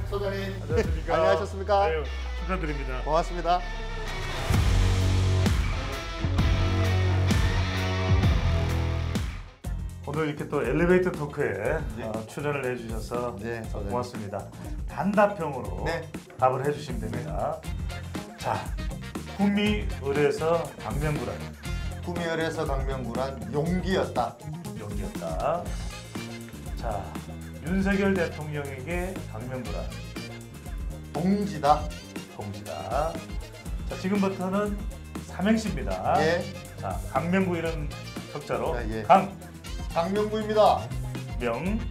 소장님. 안녕하십니까. 안녕하셨습니까? 아유, 축하드립니다. 고맙습니다. 오늘 이렇게 또 엘리베이터 토크에 출연을 해주셔서 네, 소장님. 고맙습니다. 단답형으로 네. 답을 해주시면 됩니다. 자, 구미을에서 강명구란 구미을에서 강명구란 용기였다. 용기였다. 자, 윤석열 대통령에게 강명구란 동지다. 동지다. 자, 지금부터는 삼행시입니다. 예. 자, 강명구 이름 석자로 예. 강명구입니다. 강명구입니다.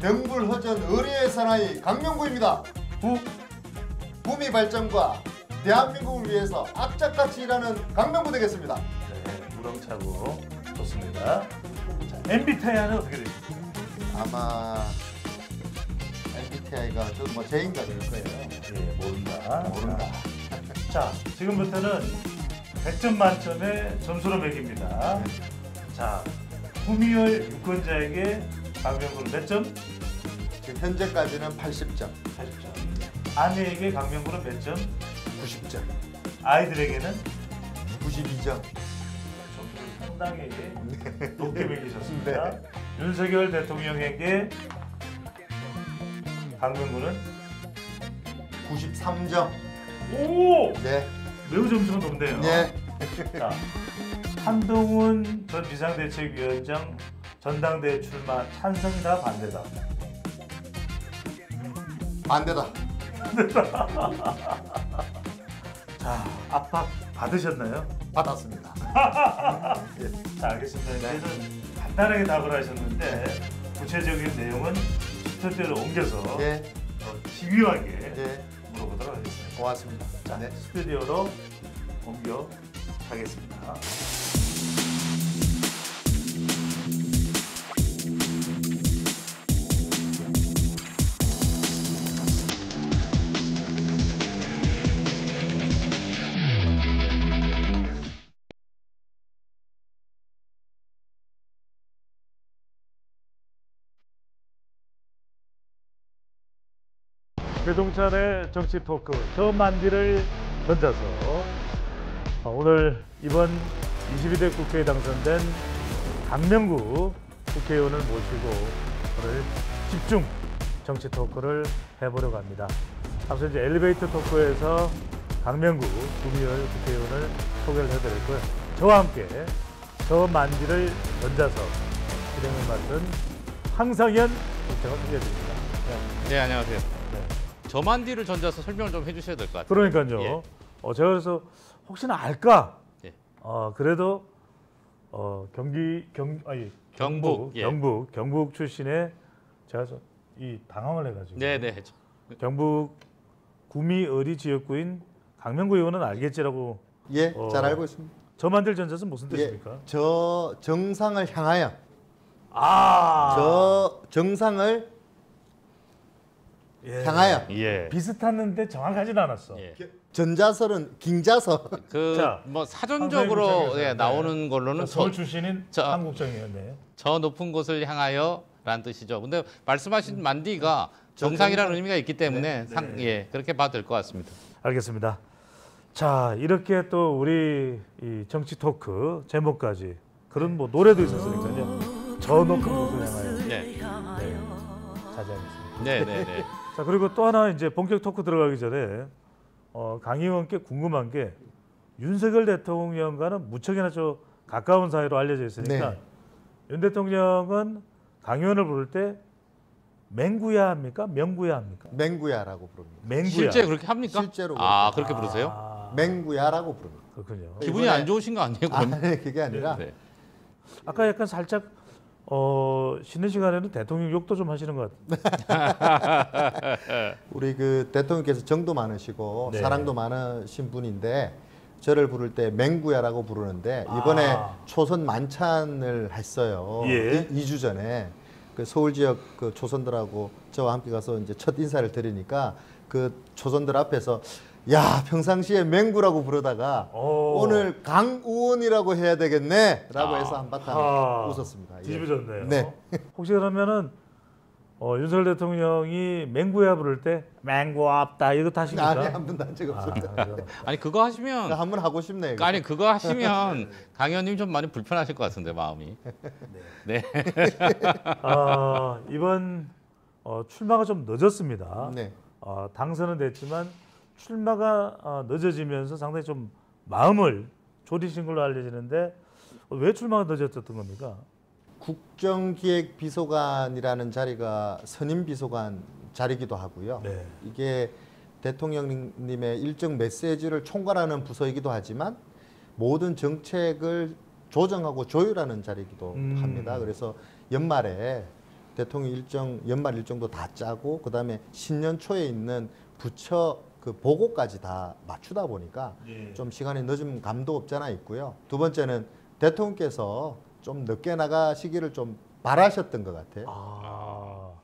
명불허전 의리의 사나이 강명구입니다. 구미 발전과 대한민국을 위해서 악착같이 일하는 강명구 되겠습니다. 네, 무렁차고 좋습니다. 자, MBTI는 어떻게 되십니까? 아마 MBTI가 뭐 제인가 될 거예요. 예, 모른다. 모른다. 자, 지금부터는 100점 만점의 점수로 매깁니다. 자, 구미을 유권자에게 강명구는 몇 점? 지금 현재까지는 80점. 80점. 아내에게 강명구는 몇 점? 90점. 아이들에게는 92점. 점수를 상당히 높게 매기셨습니다. 네. 윤석열 대통령에게 강명구는 93점. 오! 네. 매우 점수가 높네요. 네. 자, 한동훈 전 비상대책위원장 전당대회 출마 찬성이다 반대다. 반대다. 자, 압박 받으셨나요? 받았습니다. 자, 알겠습니다. 이제는 간단하게 답을 하셨는데 구체적인 내용은 스튜디오로 옮겨서 네. 집요하게 네. 물어보도록 하겠습니다. 고맙습니다. 자, 네. 스튜디오로 옮겨 가겠습니다. 배동찬의 정치 토크 저 만디를 던져서 오늘 이번 22대 국회에 당선된 강명구 국회의원을 모시고 오늘 집중 정치 토크를 해보려고 합니다. 앞서 이제 엘리베이터 토크에서 강명구 구미을 국회의원을 소개를 해드렸고요. 저와 함께 저 만디를 던져서 진행을 맡은 황상현 국장을 소개해드립니다. 네, 안녕하세요. 저만디를 던져서 설명을 좀 해주셔야 될 것 같아요. 그러니까요. 예. 제가 그래서 혹시나 알까? 예. 그래도 경북 출신의 제가 이 당황을 해가지고. 네네. 경북 구미을이 지역구인 강명구 의원은 알겠지라고. 예, 잘 알고 있습니다. 저만들 전자는 무슨 뜻입니까? 예, 저 정상을 향하여. 아. 저 정상을 예. 향하여. 예. 비슷했는데 정확하지는 않았어. 예. 전자설은 긴자서. 그 뭐 사전적으로 나오는 걸로는 서울 출신인 한국정이었네요. 저 높은 곳을 향하여라는 뜻이죠. 근데 말씀하신 만디가 정상이라는 의미가 있기 때문에 예, 그렇게 봐도 될 것 같습니다. 알겠습니다. 자, 이렇게 또 우리 이 정치 토크 제목까지 그런 뭐 노래도 있었으니까요. 저 높은 곳을 향하여. 네. 자제하겠습니다. 네네네. 자, 그리고 또 하나 이제 본격 토크 들어가기 전에 강 의원께 궁금한 게 윤석열 대통령과는 무척이나 좀 가까운 사이로 알려져 있으니까 네. 윤 대통령은 강 의원을 부를 때 맹구야 합니까? 명구야 합니까? 맹구야라고 부릅니다. 맹구야. 실제 그렇게 합니까? 실제로 그렇게 부르세요? 맹구야라고 부릅니다. 그렇군요. 기분이 안 좋으신 거 아니에요? 그건? 아니, 그게 아니라 네. 아까 약간 살짝 쉬는 시간에는 대통령 욕도 좀 하시는 것 같아요. 우리 그 대통령께서 정도 많으시고 네. 사랑도 많으신 분인데 저를 부를 때 맹구야라고 부르는데 이번에 초선 만찬을 했어요. 예. 2주 전에 그 서울 지역 그 초선들하고 저와 함께 가서 이제 첫 인사를 드리니까 그 초선들 앞에서 야, 평상시에 맹구라고 부르다가 오늘 강우원이라고 해야 되겠네 라고 해서 한바탕 웃었습니다. 예. 뒤집어졌네요. 네. 혹시 그러면은 윤석열 대통령이 맹구야 부를 때 맹구 없다 이거 타십니까? 아니 한 번도 한 적 없습니다. 아니 그거 하시면 한번 하고 싶네요. 이거. 아니 그거 하시면 강 의원님 좀 많이 불편하실 것 같은데 마음이. 네. 이번 출마가 좀 늦었습니다. 네. 당선은 됐지만 출마가 늦어지면서 상당히 좀 마음을 졸이신 걸로 알려지는데 왜 출마가 늦어졌던 겁니까? 국정기획비서관이라는 자리가 선임 비서관 자리기도 하고요. 네. 이게 대통령님의 일정 메시지를 총괄하는 부서이기도 하지만 모든 정책을 조정하고 조율하는 자리이기도 합니다. 그래서 연말에 대통령 연말 일정도 다 짜고 그다음에 신년 초에 있는 부처 그 보고까지 다 맞추다 보니까 좀 시간이 늦은 감도 없잖아 있고요. 두 번째는 대통령께서 좀 늦게 나가시기를 좀 바라셨던 것 같아요.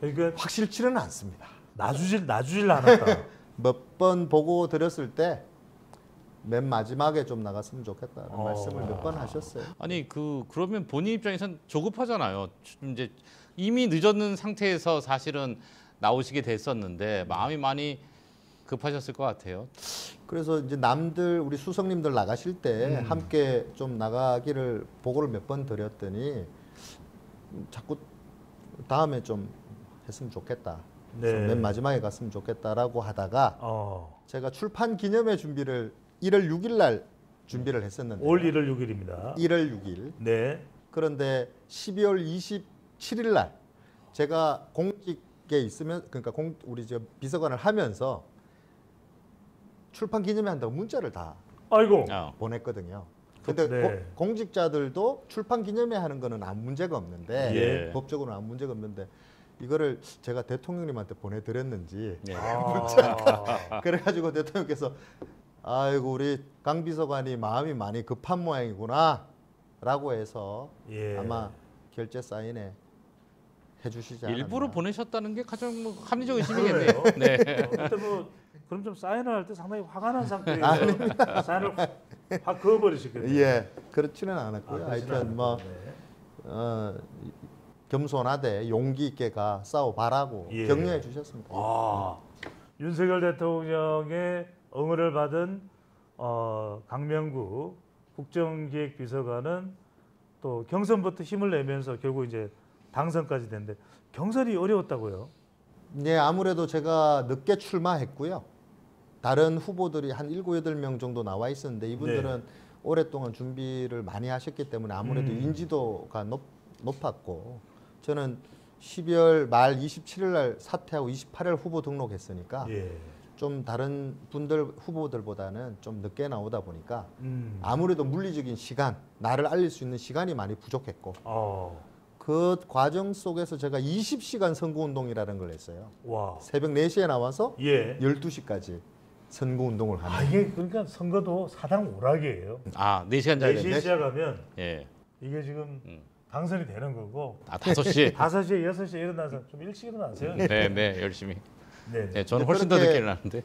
그러니까 확실치는 않습니다. 나주질 않았다. 몇 번 보고 드렸을 때 맨 마지막에 좀 나갔으면 좋겠다는 말씀을 몇 번 하셨어요. 아니 그러면 본인 입장에선 조급하잖아요. 이제 이미 늦었는 상태에서 사실은 나오시게 됐었는데 마음이 많이 급하셨을 것 같아요. 그래서 이제 남들 우리 수석님들 나가실 때 함께 좀 나가기를 보고를 몇 번 드렸더니 자꾸 다음에 좀 했으면 좋겠다. 그래서 네. 맨 마지막에 갔으면 좋겠다라고 하다가 제가 출판 기념회 준비를 1월 6일 날 준비를 했었는데 올 1월 6일입니다. 1월 6일. 네. 그런데 12월 27일 날 제가 공직에 있으면 그러니까 우리 저 비서관을 하면서 출판 기념회 한다고 문자를 다 아이고. 보냈거든요. 근데 네. 공직자들도 출판 기념회 하는 거는 아무 문제가 없는데 예. 법적으로는 아무 문제가 없는데 이거를 제가 대통령님한테 보내드렸는지 네. 그래가지고 대통령께서 아이고 우리 강 비서관이 마음이 많이 급한 모양이구나 라고 해서 예. 아마 결재 사인에 해주시지 않았나. 일부러 보내셨다는 게 가장 합리적 의심이겠네요. 네. 그때 그럼 좀 사인을 할 때 상당히 화가 난 상태에서 사인을 확 그어버리시겠네요. 예, 그렇지는 않았고요. 그렇진 하여튼 뭐 않았네. 겸손하되 용기 있게 가 싸워 바라고 예. 격려해 주셨습니다. 윤석열 대통령의 응원을 받은 강명구 국정기획비서관은 또 경선부터 힘을 내면서 결국 이제 당선까지 됐는데 경선이 어려웠다고요? 네, 아무래도 제가 늦게 출마했고요. 다른 후보들이 한 7, 8명 정도 나와 있었는데 이분들은 오랫동안 준비를 많이 하셨기 때문에 아무래도 인지도가 높았고 저는 12월 말 27일 날 사퇴하고 28일 후보 등록했으니까 좀 다른 후보들보다는 좀 늦게 나오다 보니까 아무래도 물리적인 시간, 나를 알릴 수 있는 시간이 많이 부족했고 그 과정 속에서 제가 20시간 선거운동이라는 걸 했어요. 와. 새벽 4시에 나와서 예. 12시까지 선거운동을 하는. 이게 그러니까 선거도 사당 오락이에요. 4시간 자야 4시에 시작하면 예. 이게 지금 당선이 되는 거고 5시. 5시에 6시에 일어나서 좀 일찍 일어나세요. 네, 열심히. 네. 네, 저는 훨씬 더 늦게 일어나는데.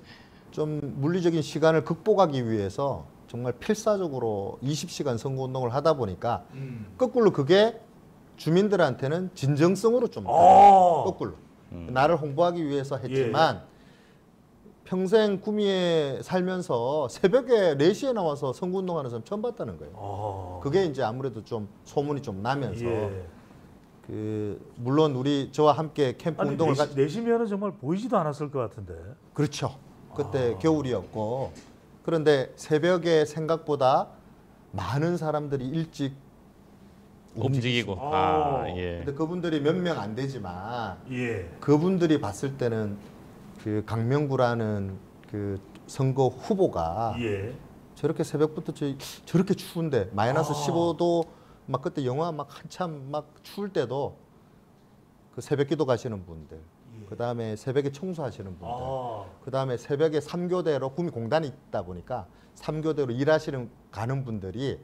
좀 물리적인 시간을 극복하기 위해서 정말 필사적으로 20시간 선거운동을 하다 보니까 거꾸로 그게 주민들한테는 진정성으로 좀 거꾸로 나를 홍보하기 위해서 했지만 평생 구미에 살면서 새벽에 4시에 나와서 선거운동하는 사람 처음 봤다는 거예요. 그게 이제 아무래도 좀 소문이 좀 나면서 물론 저와 함께 캠프 아니, 운동을 4시면은 정말 보이지도 않았을 것 같은데. 그렇죠. 그때 겨울이었고 그런데 새벽에 생각보다 많은 사람들이 일찍 움직이고. 예. 근데 그분들이 몇 명 안 되지만 예. 그분들이 봤을 때는 그 강명구라는 그 선거 후보가 저렇게 새벽부터 저렇게 추운데 마이너스 15도 막 그때 영하 막 한참 막 추울 때도 그 새벽기도 가시는 분들 그다음에 새벽에 청소하시는 분들 그다음에 새벽에 3교대로 구미 공단이 있다 보니까 3교대로 가는 분들이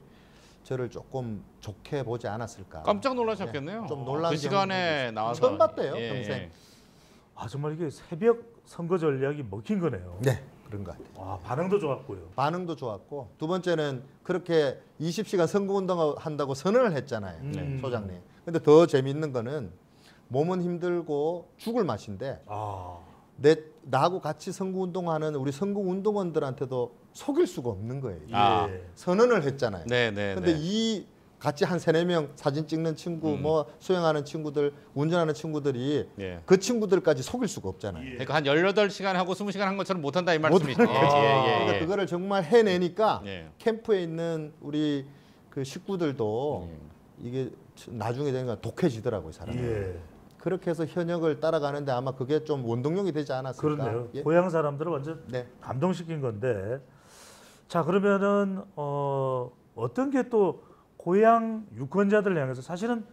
저를 조금 좋게 보지 않았을까. 깜짝 놀라셨겠네요. 좀 놀란 그 시간에 경험이 나와서 처음 봤대요, 평생. 정말 이게 새벽 선거 전략이 먹힌 거네요. 네, 그런 것 같아요. 반응도 좋았고요. 반응도 좋았고 두 번째는 그렇게 20시간 선거운동 한다고 선언을 했잖아요, 소장님. 근데 더 재미있는 거는 몸은 힘들고 죽을 맛인데 아, 나하고 같이 선거운동하는 우리 선거운동원들한테도 속일 수가 없는 거예요. 아. 예. 선언을 했잖아요. 네, 네. 근데 네. 이 같이 한 3-4명 사진 찍는 친구, 뭐 수영하는 친구들, 운전하는 친구들이 예. 그 친구들까지 속일 수가 없잖아요. 예. 그러니까 한 18시간 하고 20시간 한 것처럼 못 한다 이 말씀이시죠. 못하는 예, 예, 그러니까 예. 그거를 정말 해내니까 예. 캠프에 있는 우리 그 식구들도 이게 나중에 되니까 독해지더라고요, 사람이. 예. 그렇게 해서 현역을 따라가는데 아마 그게 좀 원동력이 되지 않았을까. 그렇네요. 예? 고향 사람들을 완전 네. 감동시킨 건데. 자, 그러면은 어떤 게 또 고향 유권자들 향해서 사실은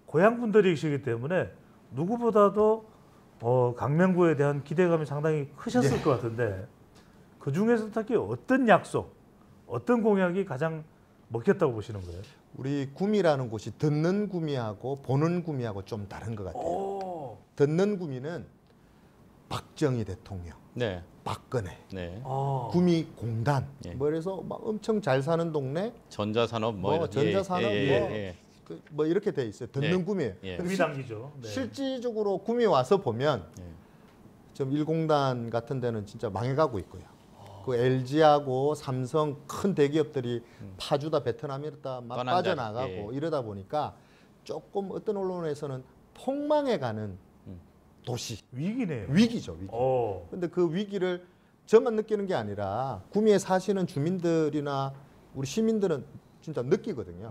고향 분들이시기 때문에 누구보다도 강명구에 대한 기대감이 상당히 크셨을 네. 것 같은데 그 중에서 특히 어떤 약속, 어떤 공약이 가장 먹혔다고 보시는 거예요? 우리 구미라는 곳이 듣는 구미하고 보는 구미하고 좀 다른 것 같아요. 오. 듣는 구미는 박정희 대통령, 네. 박근혜, 네. 아. 구미 공단, 예. 뭐 그래서 막 엄청 잘 사는 동네, 전자산업 뭐 이런- 전자산업 뭐 이렇게 돼 있어요. 듣는 네. 구미예요. 예. 근데 구미 당기죠. 네. 실질적으로 구미 와서 보면 예. 좀 일공단 같은 데는 진짜 망해가고 있고요. 그 LG하고 삼성 큰 대기업들이 파주다 베트남이다 막 떠난다. 빠져나가고 예. 이러다 보니까 조금 어떤 언론에서는 폭망해가는 도시 위기네요. 위기죠 위기. 근데 그 위기를 저만 느끼는 게 아니라 구미에 사시는 주민들이나 우리 시민들은 진짜 느끼거든요.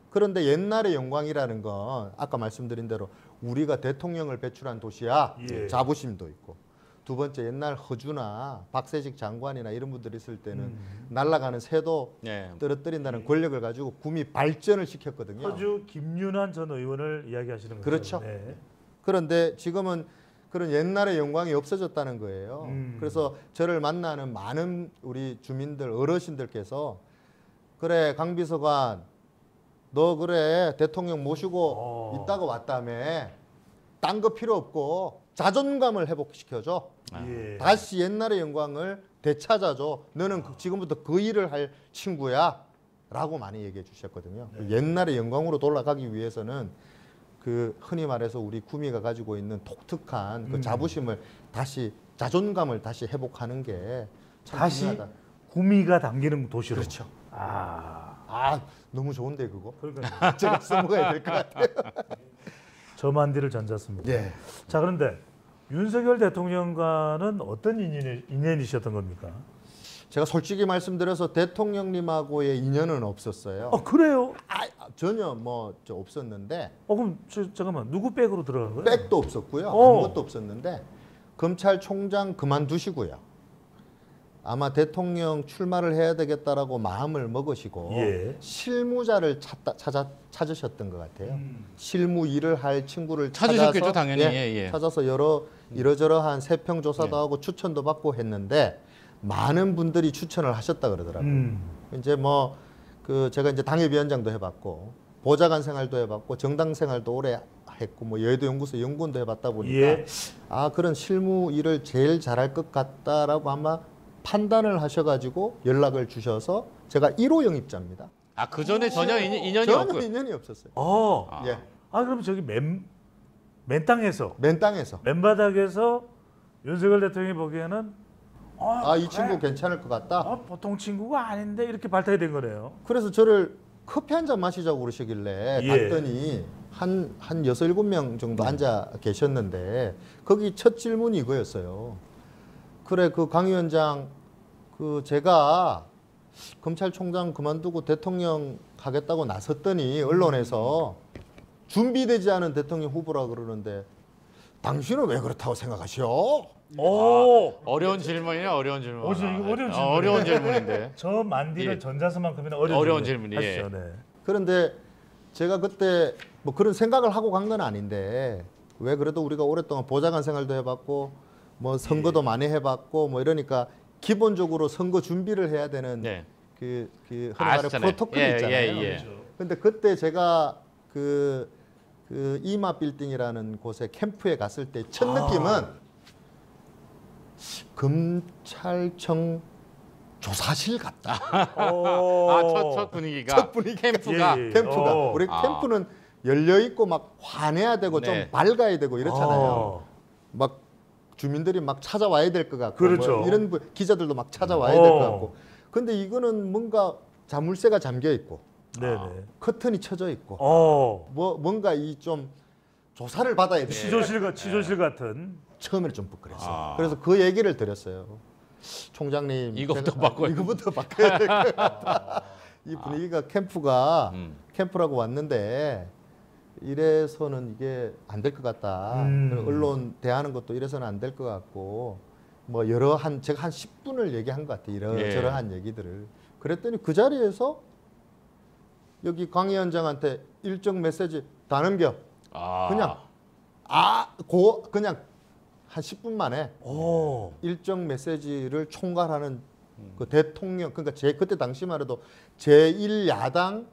그런데 옛날의 영광이라는 건 아까 말씀드린 대로 우리가 대통령을 배출한 도시야. 예. 자부심도 있고. 두 번째 옛날 허주나 박세식 장관이나 이런 분들이 있을 때는 날아가는 새도 네. 떨어뜨린다는 권력을 가지고 구미 발전을 시켰거든요. 허주 김윤환 전 의원을 이야기하시는 거죠. 그렇죠. 네. 그런데 지금은 그런 옛날의 영광이 없어졌다는 거예요. 그래서 저를 만나는 많은 우리 주민들, 어르신들께서 그래 강비서관 너 그래 대통령 모시고 있다가 왔다며 딴 거 필요 없고 자존감을 회복시켜줘. 예. 다시 옛날의 영광을 되찾아줘. 너는 지금부터 그 일을 할 친구야. 라고 많이 얘기해 주셨거든요. 네. 옛날의 영광으로 돌아가기 위해서는 그 흔히 말해서 우리 구미가 가지고 있는 독특한 그 자부심을 다시 자존감을 다시 회복하는 게 참 다시 중요하다. 구미가 당기는 도시로. 그렇죠. 아, 너무 좋은데 그거. 그러니까 제가 써먹어야 될 것 같아요. 저만디를 전자습니다. 예. 자, 그런데 윤석열 대통령과는 어떤 인연이셨던 겁니까? 제가 솔직히 말씀드려서 대통령님하고의 인연은 없었어요. 그래요? 전혀 저 없었는데 그럼 잠깐만 누구 백으로 들어간 거예요? 백도 없었고요. 어. 아무것도 없었는데 검찰총장 그만두시고요. 아마 대통령 출마를 해야 되겠다라고 마음을 먹으시고 예. 실무자를 찾으셨던 것 같아요. 실무 일을 할 친구를 찾으셨겠죠, 찾아서, 당연히. 예. 찾아서 이러저러한 세평 조사도 하고 추천도 받고 했는데 많은 분들이 추천을 하셨다 그러더라고요. 이제 제가 이제 당협위원장도 해봤고 보좌관 생활도 해봤고 정당 생활도 오래 했고 여의도 연구소 연구원도 해봤다 보니까 예. 그런 실무 일을 제일 잘할 것 같다라고 아마 판단을 하셔가지고 연락을 주셔서 제가 1호 영입자입니다. 그 전에 전혀 인연이 전혀 없고. 인연이 없었어요. 예, 그럼 저기 맨 땅에서 맨 땅에서 맨바닥에서 윤석열 대통령이 보기에는 이 친구 괜찮을 것 같다. 보통 친구가 아닌데 이렇게 발탁이 된 거네요. 그래서 저를 커피 한 잔 마시자고 그러시길래 예. 갔더니 한 6-7명 정도 앉아 계셨는데 거기 첫 질문이 이거였어요. 그래 강 위원장 제가 검찰총장 그만두고 대통령 하겠다고 나섰더니 언론에서 준비되지 않은 대통령 후보라 그러는데 당신은 왜 그렇다고 생각하시오? 어려운 질문이네, 어려운 질문. 이거 어려운 질문이네. 어려운 질문인데. 저 만디는 예. 전자서만큼이나 어려운 질문이에요. 하시죠. 네. 그런데 제가 그때 그런 생각을 하고 간 건 아닌데 왜 그래도 우리가 오랫동안 보좌관 생활도 해봤고 선거도 많이 해봤고 이러니까 기본적으로 선거 준비를 해야 되는 네. 그 흔히 말해 아시잖아요. 프로토콜이 있잖아요. 예. 근데 그때 제가 그 이마 빌딩이라는 곳에 캠프에 갔을 때 첫 느낌은 검찰청 조사실 같다. 첫 분위기가. 첫 분위기가. 캠프가. 예. 캠프가 어. 우리 캠프는 열려 있고 막 환해야 되고 네. 좀 밝아야 되고 이렇잖아요. 막 주민들이 막 찾아와야 될 것 같고 그렇죠. 뭐 이런 기자들도 막 찾아와야 될 것 같고. 근데 이거는 뭔가 자물쇠가 잠겨 있고 네네. 커튼이 쳐져 있고 뭐 뭔가 이 좀 조사를 받아야 돼. 치조실 같은. 처음에는 좀 부끄러웠어요. 그래서 그 얘기를 드렸어요. 총장님 이거부터 제가- 바꿔야 이거부터 바꿔야 될 것 같다. 이 분위기가 캠프가 캠프라고 왔는데 이래서는 이게 안 될 것 같다. 언론 대하는 것도 이래서는 안 될 것 같고 뭐 제가 한 10분을 얘기한 것 같아요. 이러저러한 얘기들을. 그랬더니 그 자리에서 여기 강 위원장한테 일정 메시지 다 넘겨. 그냥 그냥 한 10분 만에 일정 메시지를 총괄하는 그 대통령, 그러니까 그때 당시만 해도 제1야당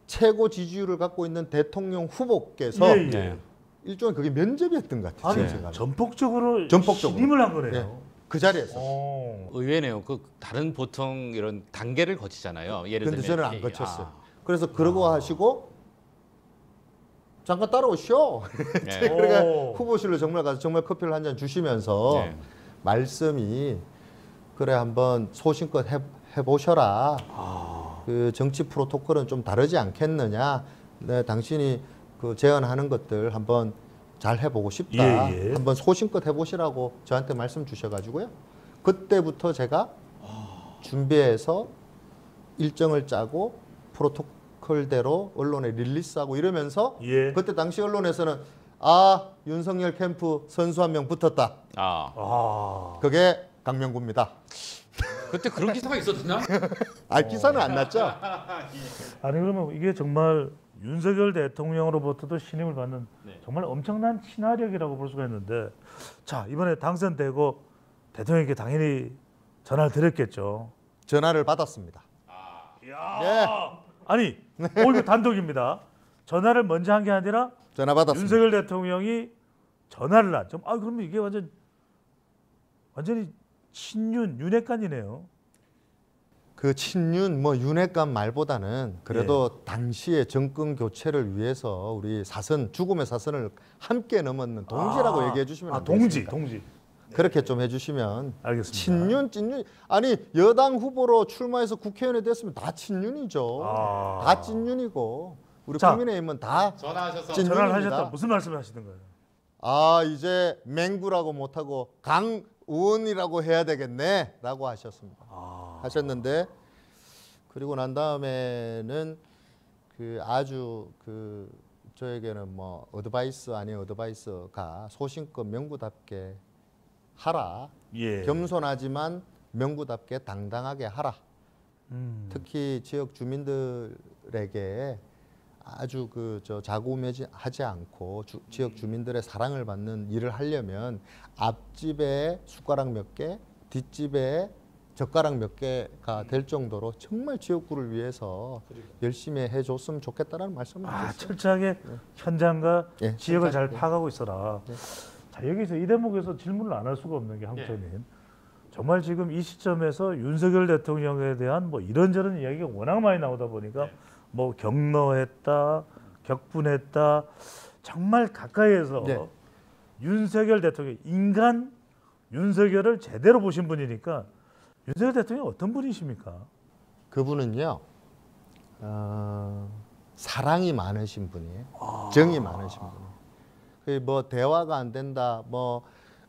최고 지지율을 갖고 있는 대통령 후보께서 예. 일종의 그게 면접이었던 것 같아요. 아니, 제가. 전폭적으로 전폭적으로. 신임을 한 거네요. 예. 그 자리에서. 의외네요. 그 다른 보통 이런 단계를 거치잖아요. 예를 근데 들면 저는 안 거쳤어요. 그래서 그러고 하시고 잠깐 따라오시오. 네. 그러니까 후보실로 정말 가서 정말 커피를 한 잔 주시면서 네. 말씀이 그래 한번 소신껏 해보셔라. 그 정치 프로토콜은 좀 다르지 않겠느냐. 네, 당신이 그 제안하는 것들 한번 잘 해보고 싶다. 예. 한번 소신껏 해보시라고 저한테 말씀 주셔가지고요. 그때부터 제가 준비해서 일정을 짜고 프로토콜대로 언론에 릴리스하고 이러면서 예. 그때 당시 언론에서는 윤석열 캠프 선수 한 명 붙었다. 그게 강명구입니다. 그때 그런 기사가 있었나? 기사는 안 났죠? 아니 그러면 이게 정말 윤석열 대통령으로부터도 신임을 받는 네. 정말 엄청난 친화력이라고 볼 수가 있는데 자 이번에 당선되고 대통령에게 당연히 전화를 드렸겠죠. 전화를 받았습니다. 네. 아니 이거 단독입니다. 전화를 먼저 한 게 아니라 전화 받았습니다. 윤석열 대통령이 전화를 한. 그러면 이게 완전히 윤핵관이네요. 그 친윤 윤핵관 말보다는 그래도 당시의 정권 교체를 위해서 우리 죽음의 사선을 함께 넘었는 동지라고 얘기해 주시면 안 되겠습니까? 동지. 그렇게 좀 해주시면. 알겠습니다. 친윤, 찐윤. 아니 여당 후보로 출마해서 국회의원이 됐으면 다 친윤이죠. 다 찐윤이고 우리 자, 국민의힘은 다 전화하셔서 찐윤입니다. 전화를 하셨다. 무슨 말씀을 하시는 거예요? 이제 맹구라고 못하고 강의원이라고 해야 되겠네 라고 하셨습니다. 하셨는데 그리고 난 다음에는 아주 저에게는 어드바이스 아닌 어드바이스가 소신껏 명구답게 하라. 예. 겸손하지만 명구답게 당당하게 하라. 특히 지역 주민들에게 아주 자구매하지 않고 지역 주민들의 사랑을 받는 일을 하려면 앞집에 숟가락 몇 개, 뒷집에 젓가락 몇 개가 될 정도로 정말 지역구를 위해서 열심히 해줬으면 좋겠다라는 말씀을 드렸어요. 철저하게 현장과 예, 지역을 잘 현장, 파악하고 있어라. 자 여기서 이 대목에서 질문을 안 할 수가 없는 게 한국전인 정말 지금 이 시점에서 윤석열 대통령에 대한 이런저런 이야기가 워낙 많이 나오다 보니까 격노했다, 격분했다, 정말 가까이에서 윤석열 대통령 인간 윤석열을 제대로 보신 분이니까 윤석열 대통령이 어떤 분이십니까? 그분은요 사랑이 많으신 분이에요. 정이 많으신 분이에요. 대화가 안 된다,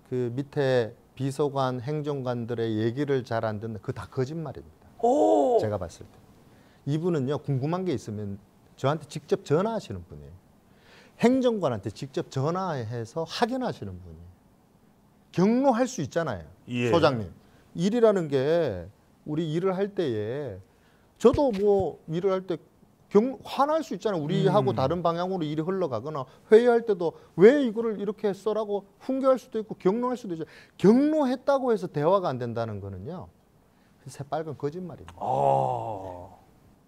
그 밑에 비서관, 행정관들의 얘기를 잘 안 듣는 그거 다 거짓말입니다. 제가 봤을 때 이분은요 궁금한 게 있으면 저한테 직접 전화하시는 분이에요. 행정관한테 직접 전화해서 확인하시는 분이에요. 경로할 수 있잖아요. 예. 소장님 일이라는 게 우리 일을 할 때에 저도 일을 할 때 화날 수 있잖아요. 우리하고 다른 방향으로 일이 흘러가거나 회의할 때도 왜 이거를 이렇게 써라고 훈계할 수도 있고 경로할 수도 있죠. 경로했다고 해서 대화가 안 된다는 거는요 새빨간 거짓말입니다.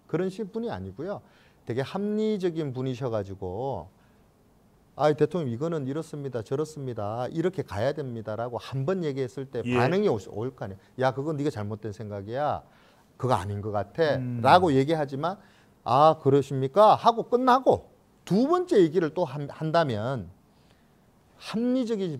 그런 분이 아니고요. 되게 합리적인 분이셔가지고 대통령 이거는 이렇습니다, 저렇습니다, 이렇게 가야 됩니다라고 한 번 얘기했을 때 반응이 올 거 아니에요. 야 그건 네가 잘못된 생각이야. 그거 아닌 것 같아. 라고 얘기하지만 그러십니까? 하고 끝나고 두 번째 얘기를 또 한다면 합리적이지.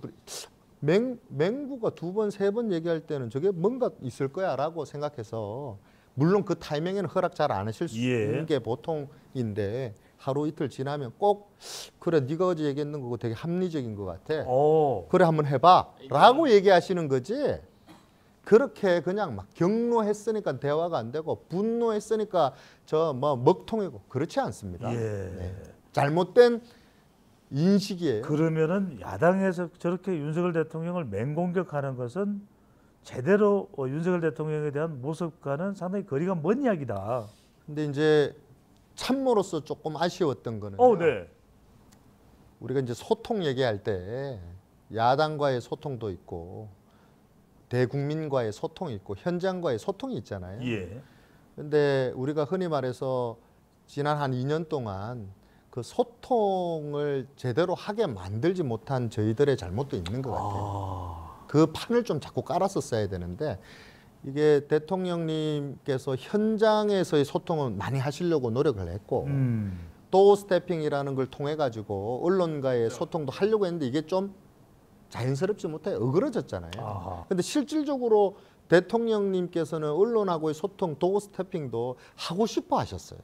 맹구가 두 번, 세 번 얘기할 때는 저게 뭔가 있을 거야라고 생각해서 물론 그 타이밍에는 허락 잘 안 하실 수 있는 게 보통인데 하루 이틀 지나면 꼭 그래 네가 어제 얘기했는 거고 되게 합리적인 것 같아. 그래 한번 해봐라고 얘기하시는 거지. 그렇게 그냥 막 경로했으니까 대화가 안 되고 분노했으니까 저 뭐 먹통이고 그렇지 않습니다. 네. 잘못된 인식이에요. 그러면은 야당에서 저렇게 윤석열 대통령을 맹공격하는 것은 제대로 윤석열 대통령에 대한 모습과는 상당히 거리가 먼 이야기다. 근데 이제 참모로서 조금 아쉬웠던 거는 네. 우리가 이제 소통 얘기할 때 야당과의 소통도 있고 대국민과의 소통이 있고 현장과의 소통이 있잖아요. 예. 근데 우리가 흔히 말해서 지난 한 2년 동안 그 소통을 제대로 하게 만들지 못한 저희들의 잘못도 있는 것 같아요. 그 판을 좀 자꾸 깔았었어야 되는데 이게 대통령님께서 현장에서의 소통은 많이 하시려고 노력을 했고 도어 스태핑이라는 걸 통해 가지고 언론과의 소통도 하려고 했는데 이게 좀 자연스럽지 못해 어그러졌잖아요. 근데 실질적으로 대통령님께서는 언론하고의 소통 도어 스태핑도 하고 싶어 하셨어요.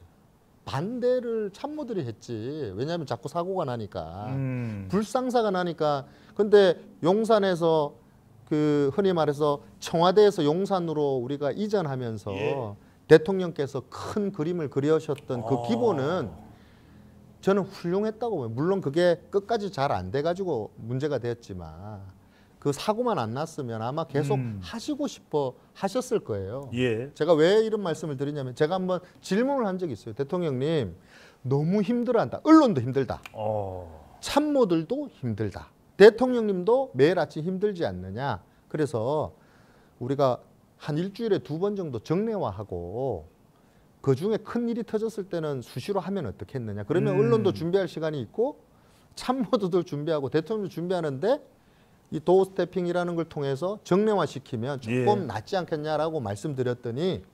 반대를 참모들이 했지. 왜냐하면 자꾸 사고가 나니까 불상사가 나니까. 근데 용산에서 그 흔히 말해서 청와대에서 용산으로 우리가 이전하면서 대통령께서 큰 그림을 그려오셨던 그 기본은 저는 훌륭했다고 봐요. 물론 그게 끝까지 잘 안 돼가지고 문제가 됐지만 그 사고만 안 났으면 아마 계속 하시고 싶어 하셨을 거예요. 제가 왜 이런 말씀을 드리냐면 제가 한번 질문을 한 적이 있어요. 대통령님 너무 힘들어한다. 언론도 힘들다. 참모들도 힘들다. 대통령님도 매일 아침 힘들지 않느냐. 그래서 우리가 한 일주일에 2번 정도 정례화하고 그중에 큰 일이 터졌을 때는 수시로 하면 어떻겠느냐. 그러면 언론도 준비할 시간이 있고 참모들도 준비하고 대통령도 준비하는데 이 도어 스태핑이라는 걸 통해서 정례화시키면 조금 낫지 않겠냐라고 말씀드렸더니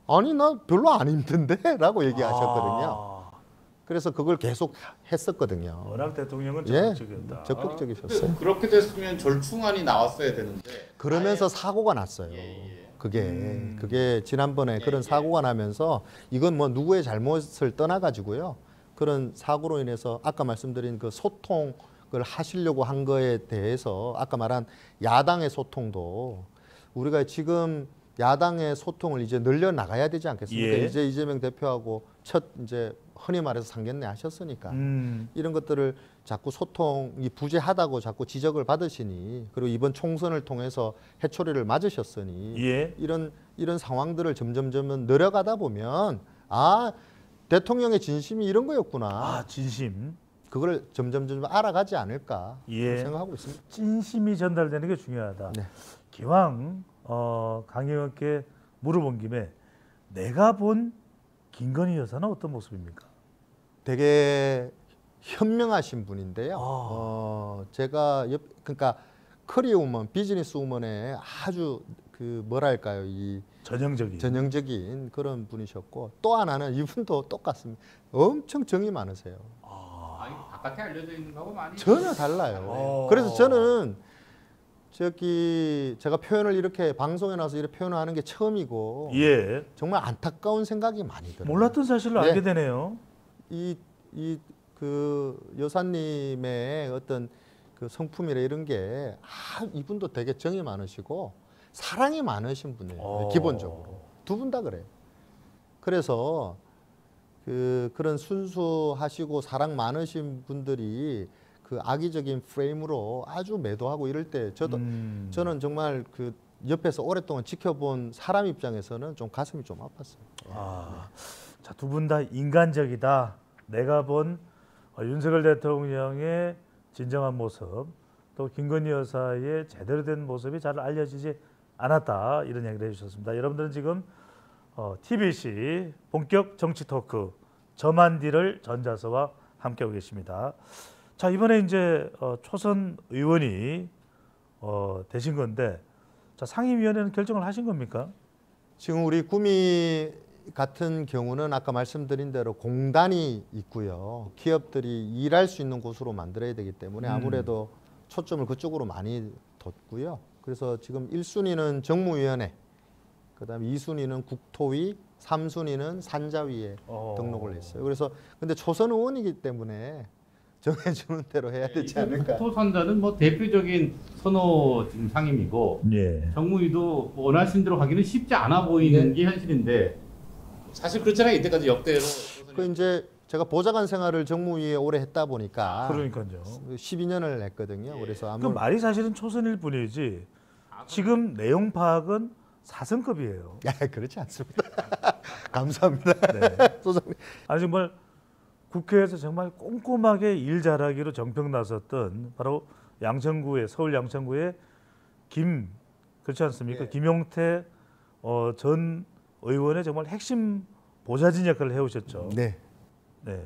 아니 나 별로 안 힘든데 라고 얘기하셨거든요. 그래서 그걸 계속 했었거든요. 워낙 대통령은 적극적이었다. 적극적이셨어요. 그렇게 됐으면 절충안이 나왔어야 되는데 그러면서 사고가 났어요. 그게 지난번에 그런 사고가 나면서 이건 뭐 누구의 잘못을 떠나가지고요. 그런 사고로 인해서 아까 말씀드린 그 소통을 하시려고 한 거에 대해서 아까 말한 야당의 소통도 우리가 지금 야당의 소통을 이제 늘려 나가야 되지 않겠습니까? 이제 이재명 대표하고 첫 이제 흔히 말해서 상견례 하셨으니까 이런 것들을 자꾸 소통이 부재하다고 자꾸 지적을 받으시니 그리고 이번 총선을 통해서 해초리를 맞으셨으니 이런 상황들을 점점 늘어가다 보면 아 대통령의 진심이 이런 거였구나. 진심. 그걸 점점 알아가지 않을까 생각하고 있습니다. 진심이 전달되는 게 중요하다. 기왕 강 의원께 물어본 김에 내가 본 김건희 여사는 어떤 모습입니까? 되게 현명하신 분인데요. 제가 그러니까 커리어 우먼, 비즈니스 우먼의 아주 그 뭐랄까요, 이 전형적인 그런 분이셨고 또 하나는 이분도 똑같습니다. 엄청 정이 많으세요. 아니, 바깥에 알려져 있는 거하고 많이 전혀 달라요. 그래서 저는 제가 표현을 이렇게 방송에 나와서 이렇게 표현을 하는 게 처음이고 정말 안타까운 생각이 많이 들어요. 몰랐던 사실을 알게 되네요. 그 여사님의 어떤 그 성품이나 이런 게 이분도 되게 정이 많으시고 사랑이 많으신 분이에요. 기본적으로 두 분 다 그래요. 그래서 그런 순수하시고 사랑 많으신 분들이 그 악의적인 프레임으로 아주 매도하고 이럴 때 저는 정말 그 옆에서 오랫동안 지켜본 사람 입장에서는 좀 가슴이 좀 아팠어요. 자, 두 분 다 인간적이다. 내가 본 윤석열 대통령의 진정한 모습, 또 김건희 여사의 제대로 된 모습이 잘 알려지지 않았다. 이런 이야기를 해주셨습니다. 여러분들은 지금 TBC 본격 정치 토크 저만디를 전자서와 함께하고 계십니다. 자, 이번에 이제 초선 의원이 되신 건데 자, 상임위원회는 결정을 하신 겁니까? 지금 우리 구미 같은 경우는 아까 말씀드린 대로 공단이 있고요. 기업들이 일할 수 있는 곳으로 만들어야 되기 때문에 아무래도 초점을 그쪽으로 많이 뒀고요. 그래서 지금 1순위는 정무위원회, 그다음에 2순위는 국토위, 3순위는 산자위에 등록을 했어요. 그래서 근데 초선 의원이기 때문에 정해주는 대로 해야 되지 않을까. 국토산자는 뭐 대표적인 선호 지금 상임이고 예. 정무위도 원하신 대로 가기는 쉽지 않아 보이는 게 현실인데 사실 그렇잖아요. 이때까지 역대로 그 이제 제가 보좌관 생활을 정무위에 오래 했다 보니까 그러니까요. 12년을 했거든요. 그래서 그 말이 사실은 초선일 뿐이지 지금 내용 파악은 4성급이에요. 그렇지 않습니다. 감사합니다. 네. 소장님. 아니 정말 국회에서 정말 꼼꼼하게 일 잘하기로 정평 나섰던 바로 양천구의 서울 양천구의 그렇지 않습니까? 예. 김용태 전 의원의 정말 핵심 보좌진 역할을 해오셨죠. 네. 네.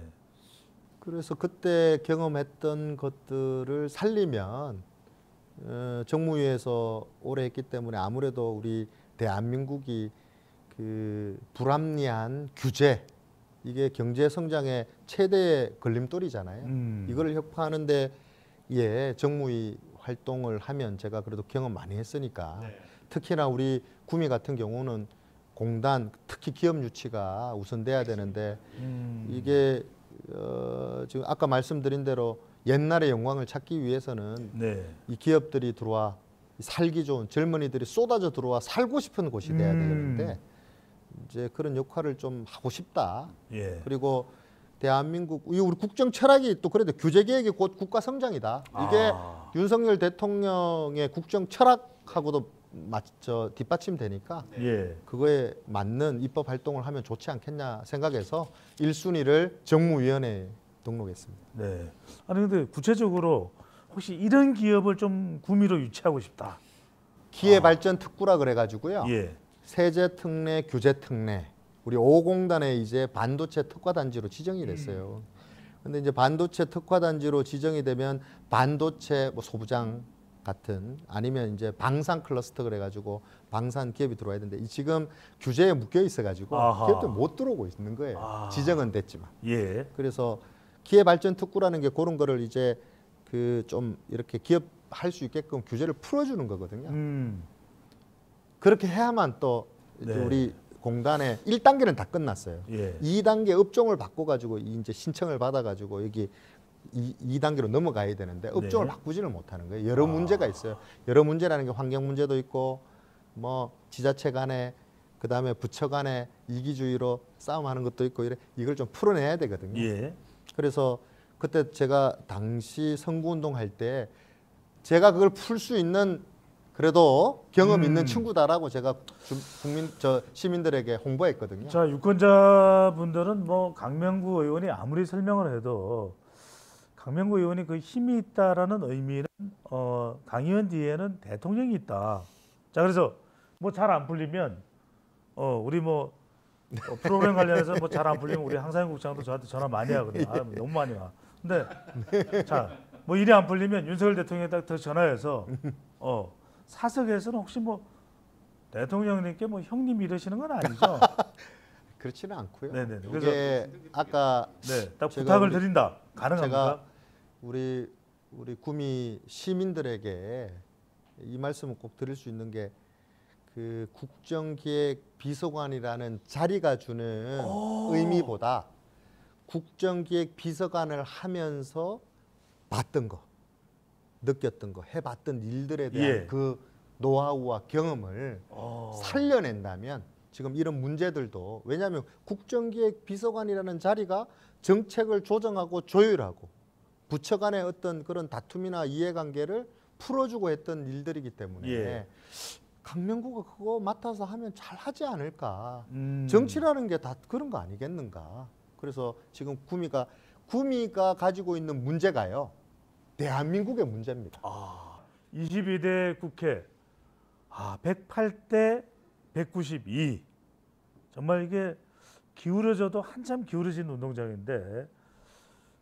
그래서 그때 경험했던 것들을 살리면 정무위에서 오래 했기 때문에 아무래도 우리 대한민국이 그 불합리한 규제 이게 경제 성장의 최대의 걸림돌이잖아요. 이거를 혁파하는데 정무위 활동을 하면 제가 그래도 경험 많이 했으니까 특히나 우리 구미 같은 경우는 공단 특히 기업 유치가 우선돼야 되는데 이게 지금 아까 말씀드린 대로 옛날의 영광을 찾기 위해서는 네. 이 기업들이 들어와 살기 좋은 젊은이들이 쏟아져 들어와 살고 싶은 곳이 돼야 되는데 이제 그런 역할을 좀 하고 싶다. 예. 그리고 대한민국 우리 국정 철학이 또 그래도 규제 개혁이 곧 국가 성장이다. 이게 윤석열 대통령의 국정 철학하고도 맞죠 뒷받침되니까 예. 그거에 맞는 입법 활동을 하면 좋지 않겠냐 생각해서 1순위를 정무위원회에 등록했습니다. 네. 아니 근데 구체적으로 혹시 이런 기업을 좀 구미로 유치하고 싶다. 기회발전 특구라 그래가지고요. 예. 세제 특례, 규제 특례. 우리 5공단에 이제 반도체 특화 단지로 지정이 됐어요. 근데 이제 반도체 특화 단지로 지정이 되면 반도체 뭐 소부장 같은 아니면 이제 방산 클러스터 그래가지고 방산 기업이 들어와야 되는데 지금 규제에 묶여 있어가지고 기업들 못 들어오고 있는 거예요. 지정은 됐지만. 예. 그래서 기회발전 특구라는 게 그런 거를 이제 그 좀 이렇게 기업 할 수 있게끔 규제를 풀어주는 거거든요. 그렇게 해야만 또 이제 네. 우리 공단의 1단계는 다 끝났어요. 예. 2단계 업종을 바꿔가지고 이제 신청을 받아가지고 여기 2단계로 넘어가야 되는데 업종을 네. 바꾸지를 못하는 거예요. 여러 문제가 있어요. 여러 문제라는 게 환경 문제도 있고 뭐 지자체 간에 그다음에 부처 간에 이기주의로 싸움하는 것도 있고 이걸 좀 풀어내야 되거든요. 예. 그래서 그때 제가 당시 선거운동 할 때 제가 그걸 풀 수 있는 그래도 경험 있는 친구다라고 제가 시민들에게 홍보했거든요. 자, 유권자분들은 뭐 강명구 의원이 아무리 설명을 해도 강명구 의원이 그 힘이 있다라는 의미는 강 의원 뒤에는 대통령이 있다. 자, 그래서 뭐 잘 안 풀리면 우리 뭐 프로그램 관련해서 뭐 잘 안 풀리면 우리 항상 국장도 저한테 전화 많이 하거든요. 너무 많이 와. 근데 자, 뭐 일이 안 풀리면 윤석열 대통령에다 더 전화해서 사석에서는 혹시 뭐 대통령님께 뭐 형님 이러시는 건 아니죠? 그렇지는 않고요. 네네. 이게 아까 네, 딱 제가 부탁을 드린다. 가능합니까? 제가 우리 구미 시민들에게 이 말씀을 꼭 드릴 수 있는 게 그 국정기획 비서관이라는 자리가 주는 의미보다 국정기획 비서관을 하면서 봤던 거, 느꼈던 거, 해봤던 일들에 대한 그 노하우와 경험을 살려낸다면 지금 이런 문제들도 왜냐하면 국정기획 비서관이라는 자리가 정책을 조정하고 조율하고 부처 간의 어떤 그런 다툼이나 이해관계를 풀어주고 했던 일들이기 때문에 강명구가 그거 맡아서 하면 잘하지 않을까. 정치라는 게 다 그런 거 아니겠는가. 그래서 지금 구미가 가지고 있는 문제가요. 대한민국의 문제입니다. 22대 국회 108대 192 정말 이게 기울어져도 한참 기울어진 운동장인데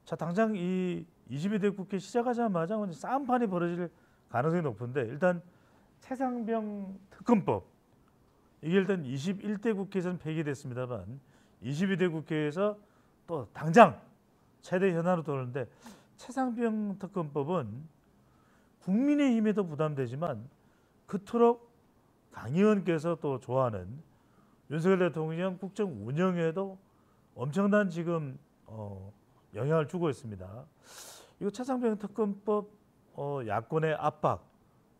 자 당장 이 22대 국회 시작하자마자 싸움판이 벌어질 가능성이 높은데 일단 최상병 특검법 이게 일단 21대 국회에서는 폐기됐습니다만 22대 국회에서 또 당장 최대 현안으로 떠오르는데 최상병 특검법은 국민의힘에도 부담되지만 그토록 강 의원께서 또 좋아하는 윤석열 대통령 국정 운영에도 엄청난 지금 영향을 주고 있습니다. 이거 최상병 특검법 야권의 압박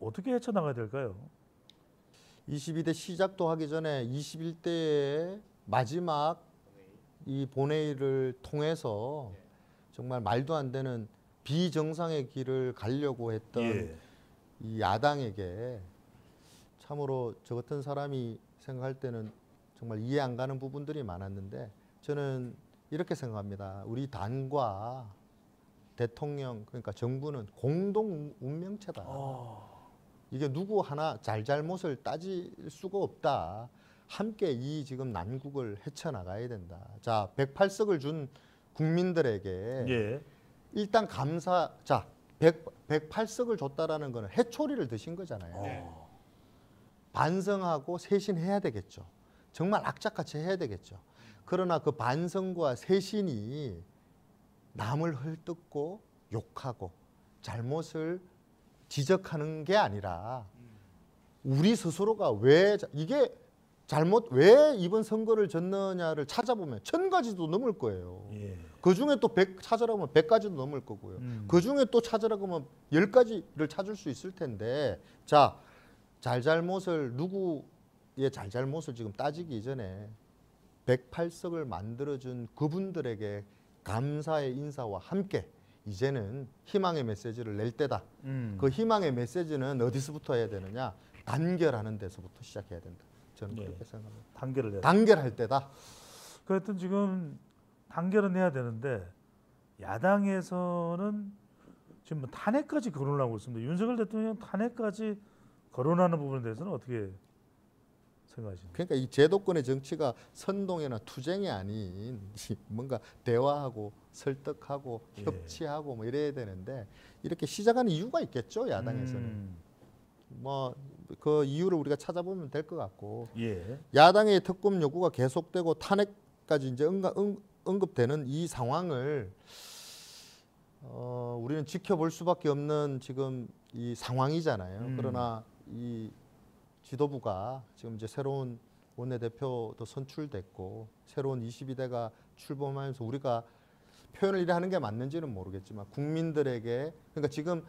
어떻게 헤쳐나가야 될까요? 22대 시작도 하기 전에 21대의 마지막 이 본회의를 통해서 정말 말도 안 되는 비정상의 길을 가려고 했던 예. 이 야당에게 참으로 저 같은 사람이 생각할 때는 정말 이해 안 가는 부분들이 많았는데 저는 이렇게 생각합니다. 우리 당과 대통령 그러니까 정부는 공동 운명체다. 이게 누구 하나 잘잘못을 따질 수가 없다. 함께 이 지금 난국을 헤쳐나가야 된다. 자, 108석을 준 국민들에게 예. 일단 감사. 자, 108석을 줬다라는 거는 해초리를 드신 거잖아요. 반성하고 쇄신해야 되겠죠. 정말 악착같이 해야 되겠죠. 그러나 그 반성과 쇄신이 남을 헐뜯고 욕하고 잘못을 지적하는 게 아니라 우리 스스로가 왜 이게 잘못 왜 이번 선거를 졌느냐를 찾아보면 1000가지도 넘을 거예요. 예. 그 중에 또 100 찾으라고 하면 100가지도 넘을 거고요. 그 중에 또 찾으라고 하면 10가지를 찾을 수 있을 텐데 자, 잘잘못을 누구의 잘잘못을 지금 따지기 이전에 108석을 만들어준 그분들에게 감사의 인사와 함께 이제는 희망의 메시지를 낼 때다. 그 희망의 메시지는 어디서부터 해야 되느냐? 단결하는 데서부터 시작해야 된다. 저는 네. 그렇게 생각합니다. 단결을 해야 단결할 때다. 그랬던 지금 단결은 해야 되는데 야당에서는 지금 뭐 탄핵까지 거론을 하고 있습니다. 윤석열 대통령 탄핵까지 거론하는 부분에 대해서는 어떻게 생각하십니까? 그러니까 이 제도권의 정치가 선동이나 투쟁이 아닌 뭔가 대화하고 설득하고 예. 협치하고 뭐 이래야 되는데 이렇게 시작하는 이유가 있겠죠. 야당에서는. 뭐 그 이유를 우리가 찾아보면 될 것 같고 예. 야당의 특검 요구가 계속되고 탄핵까지 이제 언급되는 이 상황을 우리는 지켜볼 수밖에 없는 지금 이 상황이잖아요. 그러나 이 지도부가 지금 이제 새로운 원내대표도 선출됐고 새로운 22대가 출범하면서 우리가 표현을 이래 하는 게 맞는지는 모르겠지만 국민들에게 그러니까 지금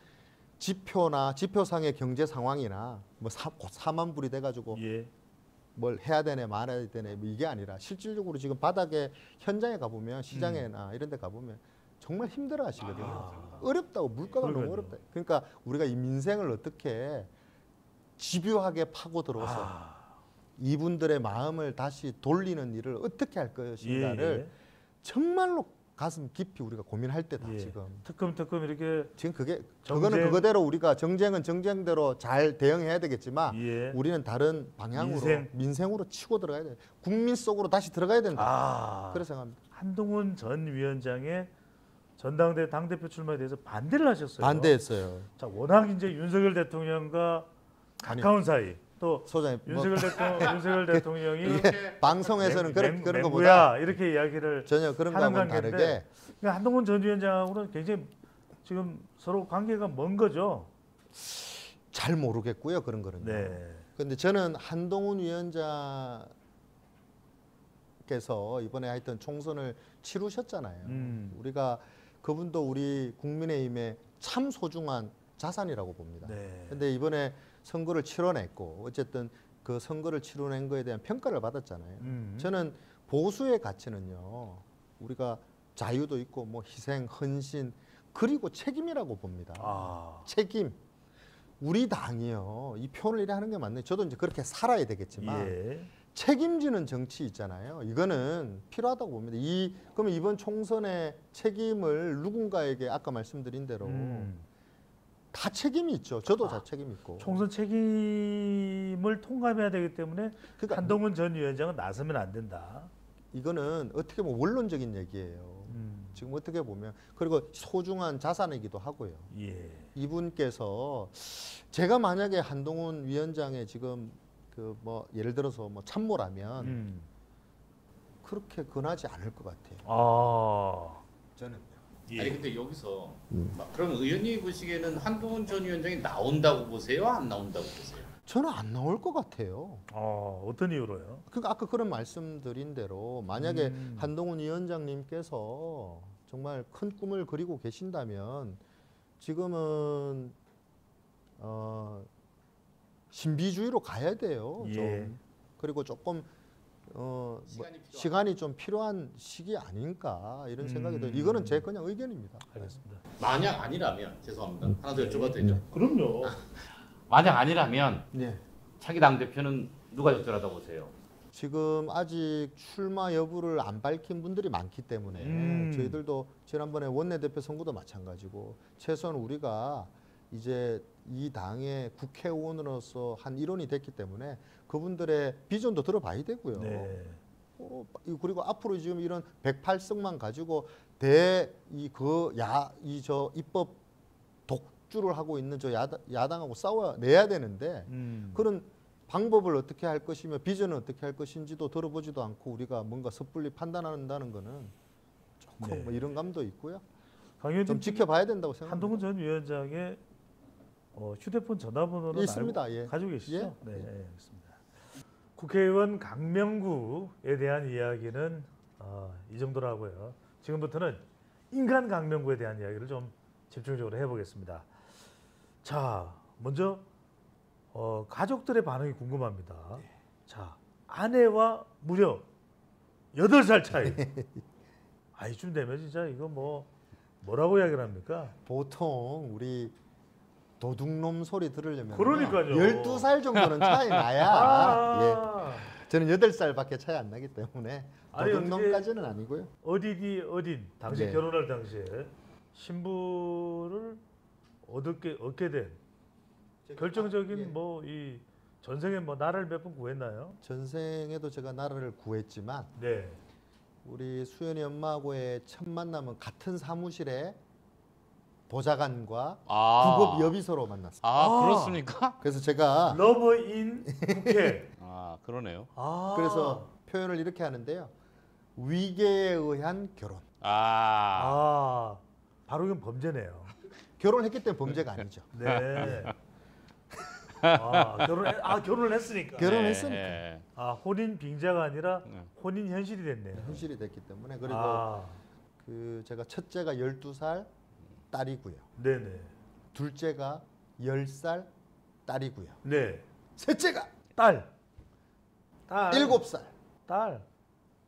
지표나 지표상의 경제 상황이나 뭐 사만불이 돼가지고 예. 뭘 해야 되네 말아야 되네 뭐 이게 아니라 실질적으로 지금 바닥에 현장에 가보면 시장에나 이런 데 가보면 정말 힘들어 하시거든요. 어렵다고 물가가 그러니까요. 너무 어렵다. 그러니까 우리가 이 민생을 어떻게 집요하게 파고 들어서 이분들의 마음을 다시 돌리는 일을 어떻게 할 것인가를 예. 정말로 가슴 깊이 우리가 고민할 때다 예. 지금. 특검 이렇게 지금 그게 정쟁. 그거는 그거대로 우리가 정쟁은 정쟁대로 잘 대응해야 되겠지만 예. 우리는 다른 방향으로 민생. 민생으로 치고 들어가야 돼. 국민 속으로 다시 들어가야 된다. 그래 생각합니다. 한동훈 전 위원장의 전당대 당대표 출마에 대해서 반대를 하셨어요. 반대했어요. 자, 워낙 이제 윤석열 대통령과 가까운 사이 또 소장님 뭐 윤석열 대통령이 이게 방송에서는 그런 맹구야 거보다 이렇게 이야기를 전혀 그런 하는 거하고는 관계인데 다르게 그러니까 한동훈 전 위원장하고는 굉장히 지금 서로 관계가 먼 거죠. 잘 모르겠고요 그런 거는. 네. 그런데 저는 한동훈 위원장께서 이번에 하여튼 총선을 치르셨잖아요. 우리가 그분도 우리 국민의힘의 참 소중한 자산이라고 봅니다. 네. 근데 이번에 선거를 치러냈고 어쨌든 그 선거를 치러낸 거에 대한 평가를 받았잖아요. 저는 보수의 가치는요. 우리가 자유도 있고 뭐 희생, 헌신 그리고 책임이라고 봅니다. 책임. 우리 당이요. 이 표현을 이래 하는 게 맞네. 저도 이제 그렇게 살아야 되겠지만 예. 책임지는 정치 있잖아요. 이거는 필요하다고 봅니다. 그러면 이번 총선의 책임을 누군가에게 아까 말씀드린 대로 다 책임이 있죠. 저도 다 책임이 있고. 총선 책임을 통감해야 되기 때문에 그러니까 한동훈 전 위원장은 나서면 안 된다. 이거는 어떻게 보면 원론적인 얘기예요. 지금 어떻게 보면 그리고 소중한 자산이기도 하고요. 예. 이분께서 제가 만약에 한동훈 위원장의 지금 그 그 뭐 예를 들어서 뭐 참모라면 그렇게 권하지 않을 것 같아요. 아, 저는. 아니 근데 여기서 그럼 의원님 보시기에는 한동훈 전 위원장이 나온다고 보세요? 안 나온다고 보세요? 저는 안 나올 것 같아요. 어떤 이유로요? 그러니까 아까 그런 말씀드린 대로 만약에 한동훈 위원장님께서 정말 큰 꿈을 그리고 계신다면 지금은 신비주의로 가야 돼요. 예. 좀. 그리고 조금 시간이 시간이 좀 필요한 시기 아닌가 이런 생각이 들어요. 이거는 제 그냥 의견입니다. 알겠습니다. 만약 아니라면 죄송합니다. 하나 더 여쭤봐도 되죠? 그럼요. 만약 아니라면 네. 차기 당 대표는 누가 적절하다고 보세요? 지금 아직 출마 여부를 안 밝힌 분들이 많기 때문에 저희들도 지난번에 원내대표 선거도 마찬가지고 최소한 우리가 이제 이 당의 국회의원으로서 한 일원이 됐기 때문에 그분들의 비전도 들어봐야 되고요. 네. 그리고 앞으로 지금 이런 108석만 가지고 입법 독주를 하고 있는 저 야당하고 싸워내야 되는데 그런 방법을 어떻게 할 것이며 비전을 어떻게 할 것인지도 들어보지도 않고 우리가 뭔가 섣불리 판단한다는 거는 조금 네. 뭐 이런 감도 있고요. 강 의원님, 좀 지켜봐야 된다고 생각합니다. 한동훈 전 위원장의 휴대폰 전화번호는 있습니다. 알고 예. 가지고 계시죠? 예. 네, 알겠습니다. 국회의원 강명구에 대한 이야기는 이 정도로 하고요. 지금부터는 인간 강명구에 대한 이야기를 좀 집중적으로 해보겠습니다. 자, 먼저 가족들의 반응이 궁금합니다. 자, 아내와 무려 8살 차이. 이쯤 되면 진짜 이거 뭐라고 이야기를 합니까? 보통 우리 도둑놈 소리 들으려면 그러니까요. 12살 정도는 차이 나야. 예. 저는 8살밖에 차이 안 나기 때문에 아니, 도둑놈까지는 아니고요. 어딘 당시 네. 결혼할 당시에 신부를 얻게 된 결정적인 이 전생에 나라를 몇 번 구했나요? 전생에도 제가 나라를 구했지만 네. 우리 수연이 엄마하고의 첫 만남은 같은 사무실에 보좌관과 구급 여비서로 만났습니다. 그렇습니까? 그래서 제가 러브인 국회. 그러네요. 그래서 표현을 이렇게 하는데요. 위계에 의한 결혼. 바로 이건 범죄네요. 결혼했기 때문에 범죄가 아니죠. 네. 결혼을 했으니까. 결혼했으니까. 네. 혼인 빙자가 아니라 혼인 현실이 됐네요. 현실이 됐기 때문에 그리고 제가 첫째가 12살 딸이고요. 네네. 둘째가 10살 딸이고요. 네. 셋째가 딸. 7살 딸.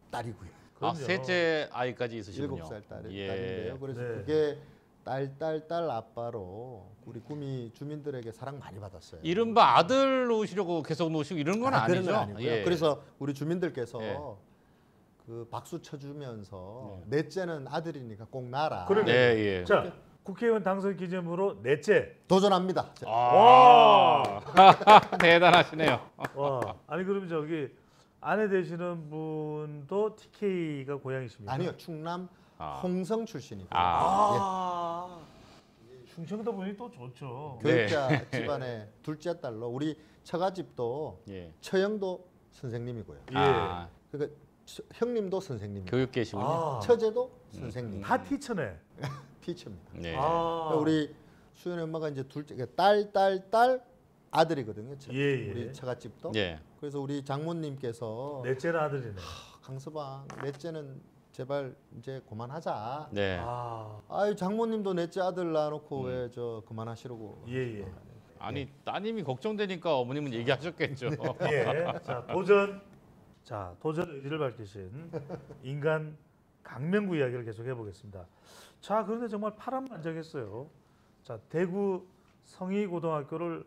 딸이고요. 그럼요. 셋째 아이까지 있으시군요. 7살 예. 딸인데요. 그래서 네. 그게 딸 아빠로 우리 구미 주민들에게 사랑 많이 받았어요. 이른바 아들 놓으시려고 계속 놓으시고 이런 건 그런 아니죠? 건 아니고요. 예. 그래서 우리 주민들께서 예. 그 박수 쳐주면서 넷째는 아들이니까 꼭 낳아라. 그러면- 네, 예. 자, 국회의원 당선 기념으로 넷째. 도전합니다. 대단하시네요. 아니 그럼 아내 되시는 분도 TK가 고향이십니까? 아니요, 충남 아. 홍성 출신이고요. 충청도 분이 또 좋죠. 교육자 집안의 둘째 딸로 우리 처가집도 예. 처형도 선생님이고요. 그러니까 형님도 선생님이고 교육계시군요. 처제도 선생님. 다 티처네. 티처입니다. 네. 그러니까 우리 수연이 엄마가 이제 둘째 딸 아들이거든요. 예. 우리 처가집도. 예. 그래서 우리 장모님께서 넷째는 아들이네. 강서방 넷째는 제발 이제 그만하자. 네. 아유 장모님도 넷째 아들 낳아놓고 왜 그만하시라고. 예. 아니 따님이 걱정되니까 어머님은 얘기하셨겠죠. 예. 자, 도전 의지를 밝히신 인간 강명구 이야기를 계속 해보겠습니다. 자, 그런데 정말 파란만장했어요. 자, 대구 성희고등학교를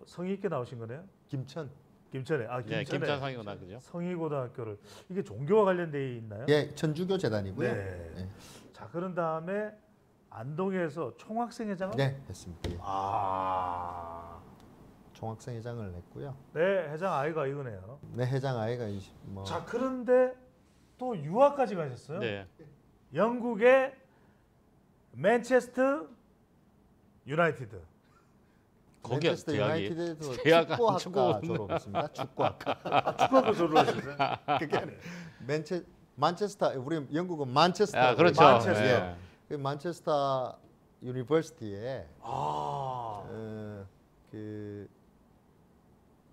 성의 있게 나오신 거네요? 김천에. 김천에. 네, 김찬성이구나 그죠? 성희고등학교를 이게 종교와 관련돼 있나요? 예, 천주교 재단이고요. 네. 네. 자, 그런 다음에 안동에서 총학생회장을 네, 했습니다. 예. 총학생회장을 했고요. 네, 회장 아이가 이거네요. 네, 회장 아이가 자, 그런데 또 유학까지 가셨어요? 네. 영국의 맨체스터 유나이티드. 거기야 맨체스터 대학이. 유나이티드에서 대학은 축구학과 축구. 졸업했습니다. 축구학과. 축구학과 졸업하셨어요? 그게 아니라 만체스터 우리 영국은 만체스터. 아, 그렇죠. 만체스터. 예. 그 만체스터 유니버시티에 아. 그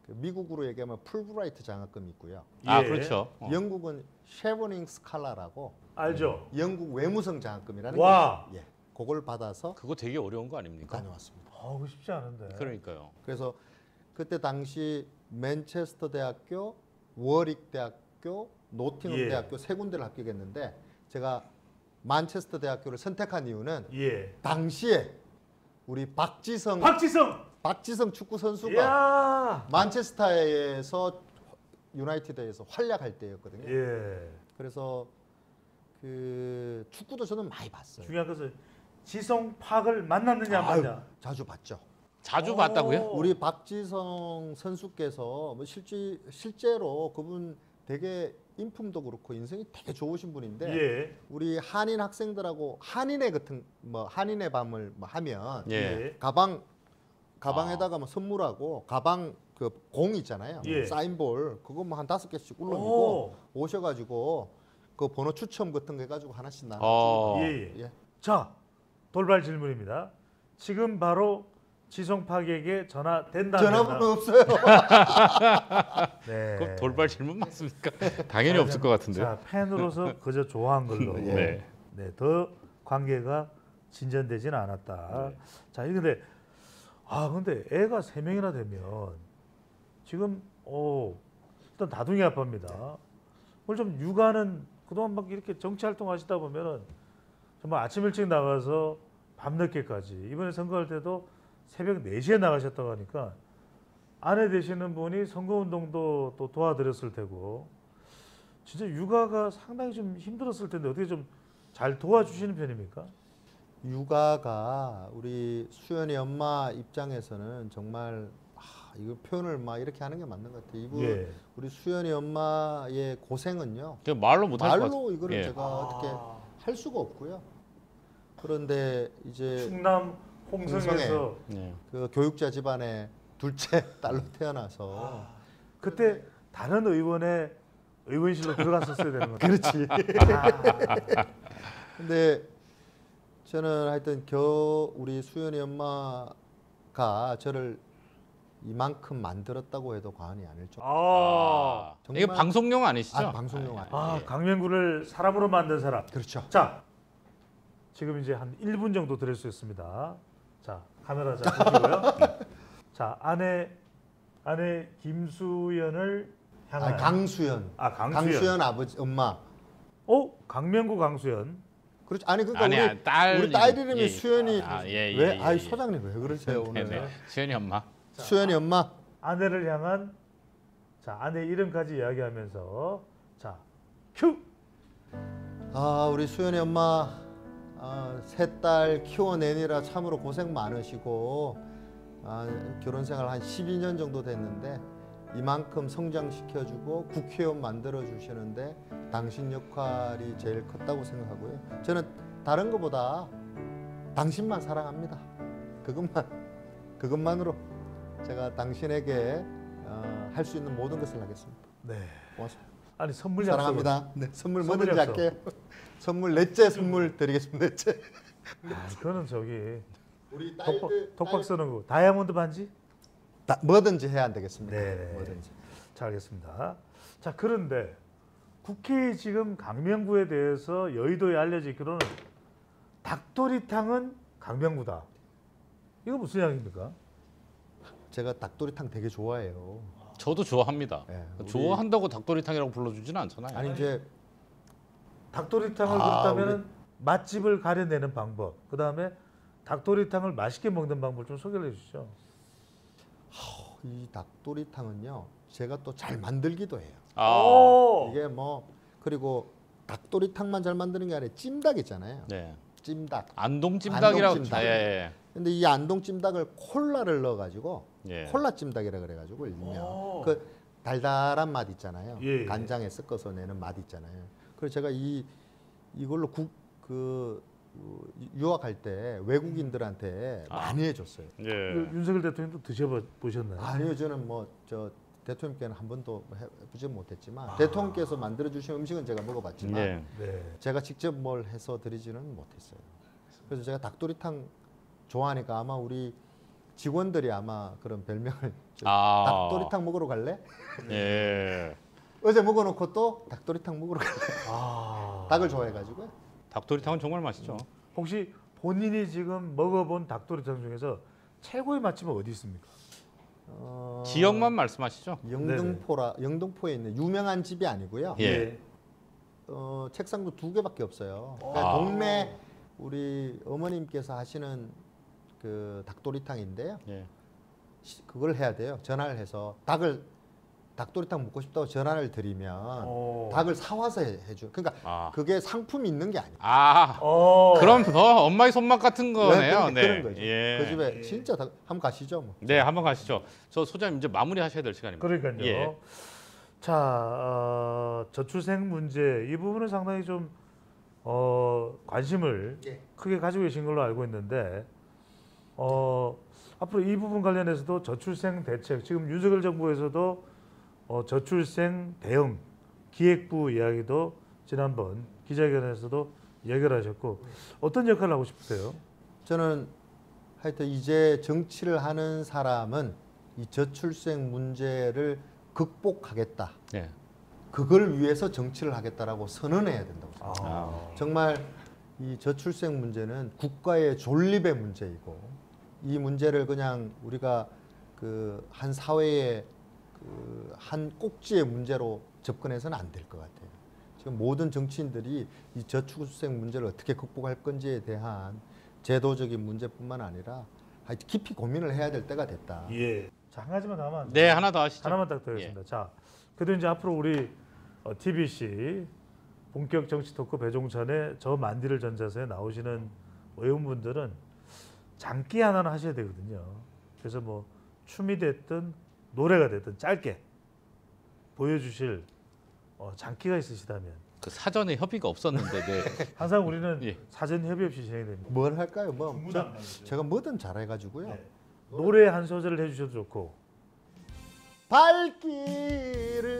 미국으로 얘기하면 풀브라이트 장학금이 있고요. 아, 예. 그렇죠. 영국은 쉐버닝 스칼라라고 알죠. 영국 외무성 장학금이라는 와. 게 있어요. 예. 그걸 받아서 그거 되게 어려운 거 아닙니까? 다녀왔습니다. 그거 쉽지 않은데. 그러니까요. 그래서 그때 당시 맨체스터 대학교, 워릭 대학교, 노팅엄 예. 대학교 세 군데를 합격했는데 제가 만체스터 대학교를 선택한 이유는 예. 당시에 우리 박지성 축구 선수가 이야. 만체스터에서 유나이티드에서 활약할 때였거든요. 예. 그래서 그 축구도 저는 많이 봤어요. 중요한 것은 지성 팍을 만났느냐 안 아유, 만났냐. 자주 봤죠. 자주 오. 봤다고요? 우리 박지성 선수께서 뭐 실제로 그분 되게 인품도 그렇고 인성이 되게 좋으신 분인데 예. 우리 한인 학생들하고 한인의 같은 뭐 한인의 밤을 뭐 하면 예. 가방에다가 뭐 선물하고 가방 그 공 있잖아요. 예. 사인볼 그거 뭐 한 5개씩 오. 울러주고 오셔가지고 그 번호 추첨 같은 거 해가지고 하나씩 나눠. 예. 예. 자, 돌발 질문입니다. 지금 바로 지성팍에게 전화 된다. 안 된다? 전화번호 없어요. 네. 그럼 돌발 질문 맞습니까? 당연히 없을 것 같은데요. 자, 팬으로서 그저 좋아한 걸로. 네. 네, 더 관계가 진전되지는 않았다. 네. 자, 근데 애가 3명이나 되면 지금 일단 다둥이 아빠입니다. 오늘 좀 육아는 그동안 막 이렇게 정치 활동하시다 보면은 정말 아침 일찍 나가서 밤늦게까지 이번에 선거할 때도 새벽 4시에 나가셨다고 하니까 아내 되시는 분이 선거운동도 또 도와드렸을 테고 진짜 육아가 상당히 좀 힘들었을 텐데 어떻게 좀 잘 도와주시는 편입니까? 육아가 우리 수연이 엄마 입장에서는 정말 이거 표현을 막 이렇게 하는 게 맞는 것 같아요. 예. 우리 수연이 엄마의 고생은요. 그 말로 못할 것 같아요. 말로 이거를 예. 제가 어떻게 할 수가 없고요. 그런데 이제 충남 홍성에서 네. 그 교육자 집안의 둘째 딸로 태어나서 그때 다른 의원의 의원실로 들어갔었어야 되는 거죠. 그렇지. 근데 저는 하여튼 우리 수연이 엄마가 저를 이만큼 만들었다고 해도 과언이 아닐 정도. 아, 정말- 이게 방송용 아니시죠? 방송용 예. 강명구를 사람으로 만든 사람. 그렇죠. 자, 지금 이제 한 1분 정도 드릴 수 있습니다. 자, 카메라 잘 보시고요. 자, 아내 김수연을 향한 강수연. 강수연. 강수연 아버지 엄마. 강명구 강수연. 그렇죠. 아니 그러니까 아니, 딸 우리 딸 이름. 이름이 예. 수연이 왜? 예. 아이 소장님 왜 그러세요 오늘? 네네. 수연이 엄마. 수연이 엄마. 아내를 향한 아내 이름까지 이야기하면서 큐. 우리 수연이 엄마 세 딸 키워내느라 참으로 고생 많으시고 결혼 생활 한 12년 정도 됐는데 이만큼 성장시켜주고 국회의원 만들어 주시는데 당신 역할이 제일 컸다고 생각하고요. 저는 다른 것보다 당신만 사랑합니다. 그것만으로 제가 당신에게 할 수 있는 모든 것을 하겠습니다. 네. 고맙습니다. 아니 선물 약속을. 사랑합니다. 네, 선물 선물 뭐든지 약속. 할게요. 선물 넷째 선물 드리겠습니다. 넷째. 그거는 우리 독박 쓰는 거 다이아몬드 반지? 뭐든지 해야 안 되겠습니까? 네. 뭐든지. 자, 알겠습니다. 자, 그런데 국회에 지금 강명구에 대해서 여의도에 알려지기로는 닭도리탕은 강명구다. 이거 무슨 이야기입니까? 제가 닭도리탕 되게 좋아해요. 저도 좋아합니다. 네, 우리- 좋아한다고 닭도리탕이라고 불러주지는 않잖아요. 아니 이제 닭도리탕을 그렇다면 맛집을 가려내는 방법, 그 다음에 닭도리탕을 맛있게 먹는 방법을 좀 소개를 해주시죠. 이 닭도리탕은요, 제가 또 잘 만들기도 해요. 이게 뭐 그리고 닭도리탕만 잘 만드는 게 아니라 찜닭 있잖아요. 네. 찜닭. 안동찜닭이라고. 안동찜닭. 예. 근데 이 안동찜닭을 콜라를 넣어가지고 예. 콜라 찜닭이라 그래가지고 일명 오. 그 달달한 맛 있잖아요. 예. 간장에 섞어서 내는 맛 있잖아요. 그래서 제가 이걸로 유학할 때 외국인들한테 많이 해줬어요. 예. 윤석열 대통령도 드셔보셨나요? 아니요, 저는 뭐 저 대통령께는 한 번도 해보지 못했지만 대통령께서 만들어 주신 음식은 제가 먹어봤지만 예. 네. 제가 직접 뭘 해서 드리지는 못했어요. 그래서 제가 닭도리탕 좋아하니까 아마 우리 직원들이 아마 그런 별명을 닭도리탕 먹으러 갈래? 예. 어제 먹어놓고 또 닭도리탕 먹으러 갈래? 아. 닭을 좋아해가지고요. 닭도리탕은 정말 맛있죠. 혹시 본인이 지금 먹어본 닭도리탕 중에서 최고의 맛집은 어디 있습니까? 지역만 말씀하시죠. 영등포에 있는 유명한 집이 아니고요. 예. 책상도 2개밖에 없어요. 그러니까 동네 우리 어머님께서 하시는 그 닭도리탕인데요. 예. 그걸 해야 돼요. 전화를 해서 닭도리탕 먹고 싶다고 전화를 드리면 닭을 사와서 해줘. 그러니까 그게 상품이 있는 게 아니에요. 그럼 엄마의 손맛 같은 거네요. 네, 그런 거죠. 예. 그 집에 진짜 한번 가시죠. 뭐. 네, 한번 가시죠. 저 소장님 이제 마무리하셔야 될 시간입니다. 그러니까요. 예. 자, 저출생 문제 이 부분은 상당히 좀 관심을 크게 가지고 계신 걸로 알고 있는데 앞으로 이 부분 관련해서도 저출생 대책 지금 윤석열 정부에서도 저출생 대응 기획부 이야기도 지난번 기자회견에서도 이야기를 하셨고 어떤 역할을 하고 싶으세요? 저는 하여튼 이제 정치를 하는 사람은 이 저출생 문제를 극복하겠다. 네. 그걸 위해서 정치를 하겠다라고 선언해야 된다고 생각합니다. 아. 정말 이 저출생 문제는 국가의 존립의 문제이고 이 문제를 그냥 우리가 그 한 사회의 그 한 꼭지의 문제로 접근해서는 안 될 것 같아요. 지금 모든 정치인들이 이 저출생 문제를 어떻게 극복할 건지에 대한 제도적인 문제뿐만 아니라 깊이 고민을 해야 될 때가 됐다. 예. 자, 한 가지만 더 하면 안 돼요? 네, 하나 더 하시죠. 하나만 딱 드리겠습니다. 자, 그래도 이제 앞으로 우리 TBC 본격 정치 토크 배종찬의 저 만디를 전자서에 나오시는 의원분들은 장기 하나는 하셔야 되거든요. 그래서 뭐 춤이 됐든 노래가 됐든 짧게 보여주실 장기가 있으시다면 그 사전에 협의가 없었는데 네. 항상 우리는 예. 사전 협의 없이 진행이 됩니다. 뭘 할까요? 제가 뭐든 잘해가지고요. 네. 노래 한 소절을 해주셔도 좋고 발길을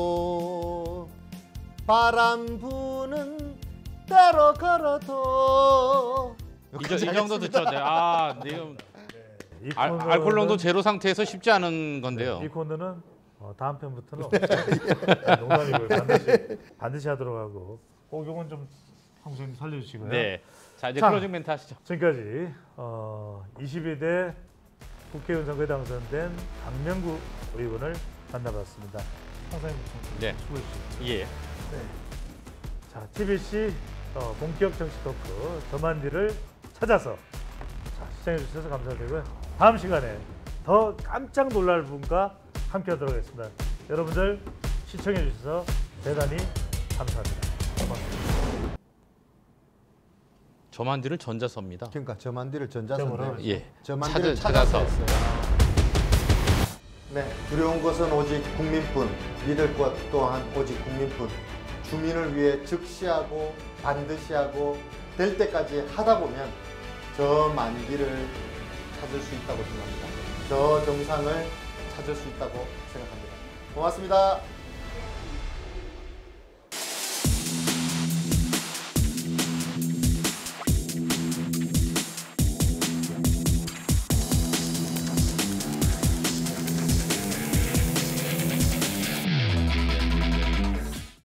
돌리려고 바람 부는 대로 걸어도 이 정도 듣죠. 네. 지금 이 알코올 농도 코너는- 제로 상태에서 쉽지 않은 건데요. 이 코너는 다음 편부터는 농담이고요. 반드시 하도록 하고 꼭 요건 좀 형수님 살려주시고요. 네. 자, 이제 자. 클로징 멘트 하시죠. 지금까지 22대 국회의원 선거에 당선된 강명구 의원을 만나봤습니다. 항상 네. 수고해 주십시오. 예. 자, TBC 본격 정치 토크 더만디를 찾아서 시청해 주셔서 감사드리고요. 다음 시간에 더 깜짝 놀랄 분과 함께 하도록 하겠습니다. 여러분들 시청해 주셔서 대단히 감사합니다. 고맙습니다. 저만디를 전자서입니다. 그러니까 저만디를 저거를- 전자선데 예. 저만디를 찾아서. 찾아서 했어요. 네, 두려운 것은 오직 국민뿐, 믿을 것 또한 오직 국민뿐. 주민을 위해 즉시하고 반드시 하고 될 때까지 하다 보면 저 만디를 찾을 수 있다고 생각합니다. 저 정상을 찾을 수 있다고 생각합니다. 고맙습니다.